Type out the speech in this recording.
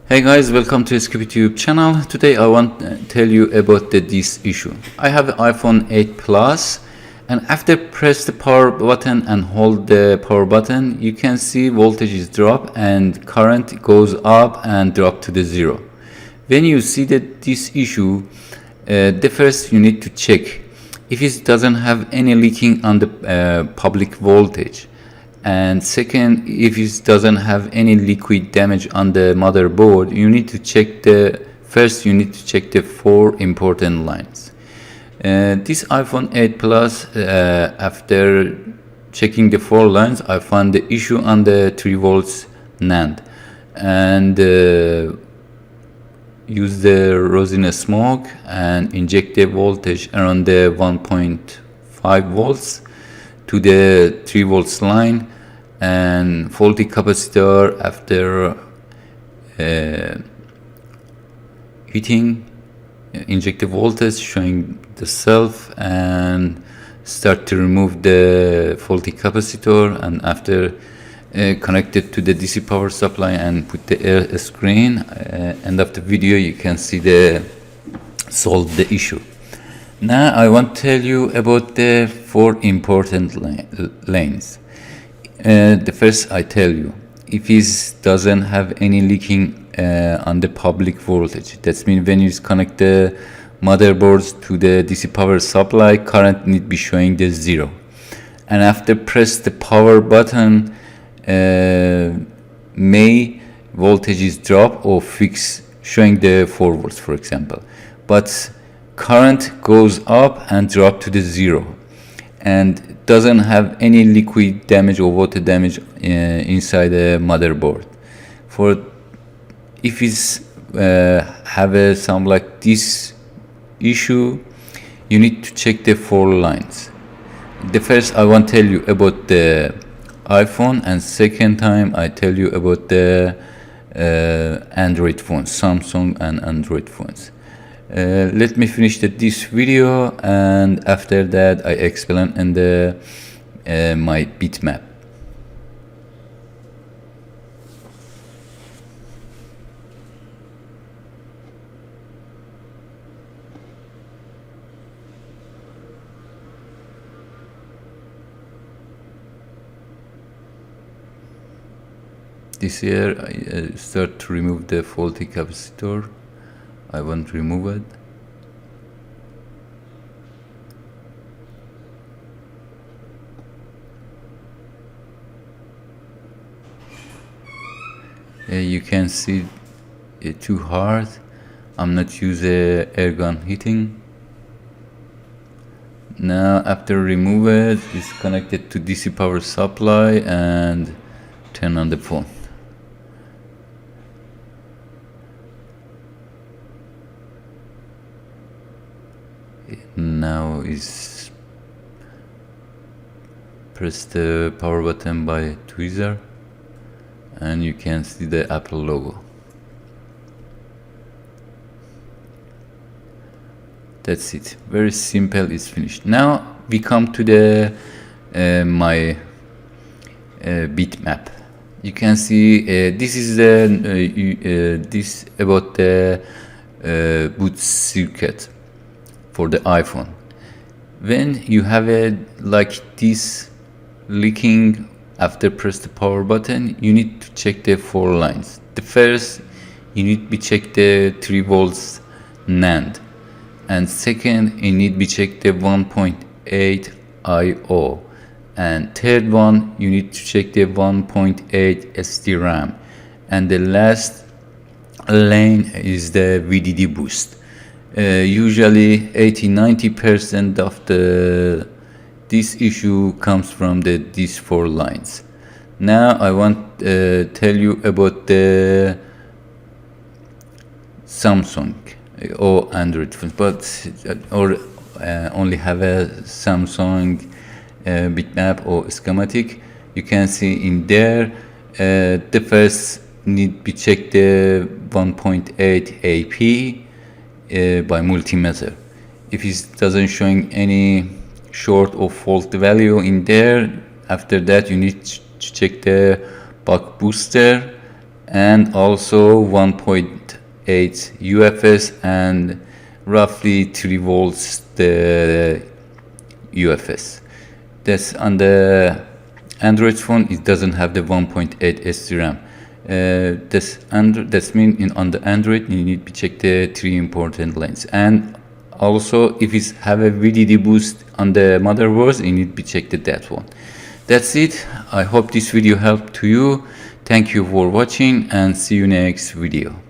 Hey guys, welcome to SkippyTube channel. Today I want to tell you about this issue. I have an iPhone 8 Plus, and after press the power button and hold the power button, you can see voltage is drop and current goes up and drop to the zero. When you see this issue, the first you need to check if it doesn't have any leaking on the public voltage. And second, if it doesn't have any liquid damage on the motherboard, you need to check the four important lines. This iPhone 8 Plus, after checking the four lines, I found the issue on the 3 volts NAND, and use the rosin smoke and inject the voltage around the 1.5 volts to the 3 volts line, and faulty capacitor after hitting inject the voltage showing the self, and start to remove the faulty capacitor, and after connect it to the DC power supply and put the air screen. End of the video you can see solve the issue. Now I want to tell you about the four important lanes. The first I tell you, if it doesn't have any leaking on the public voltage, that means when you connect the motherboards to the DC power supply, current need be showing the zero, and after press the power button, may voltage is drop or fix showing the 4 volts for example, but current goes up and drop to the zero, and doesn't have any liquid damage or water damage inside the motherboard. For if it's have some like this issue, you need to check the four lines. The first I want to tell you about the iPhone, and second time I tell you about the Android phones, Samsung and Android phones. Let me finish this video, and after that I explain in the my bitmap. This here I start to remove the faulty capacitor. I want to remove it. You can see it too hard. I'm not using air gun heating. Now after remove it, it's connected to DC power supply and turn on the phone. Now is press the power button by tweezer, and you can see the Apple logo. That's it, very simple, it's finished. Now we come to the my bitmap. You can see this is the this about the boot circuit for the iPhone. When you have a like this leaking after press the power button, you need to check the four lines. The first, you need to check the 3 volts NAND, and second, you need to check the 1.8 IO, and third one, you need to check the 1.8 SD RAM, and the last lane is the VDD boost. Usually 80-90% of this issue comes from these four lines. Now I want to tell you about the Samsung or Android phones, but only have a Samsung bitmap or schematic. You can see in there the first need to check the 1.8 AP by multimeter. If it doesn't showing any short or fault value in there, after that you need to check the buck booster and also 1.8 UFS and roughly 3 volts the UFS. That's on the Android phone. It doesn't have the 1.8 SRAM. That's mean on the Android you need to check the 3 important lanes, and also if it have a VDD boost on the motherboard you need to check that one. That's it. I hope this video helped to you. Thank you for watching and see you next video.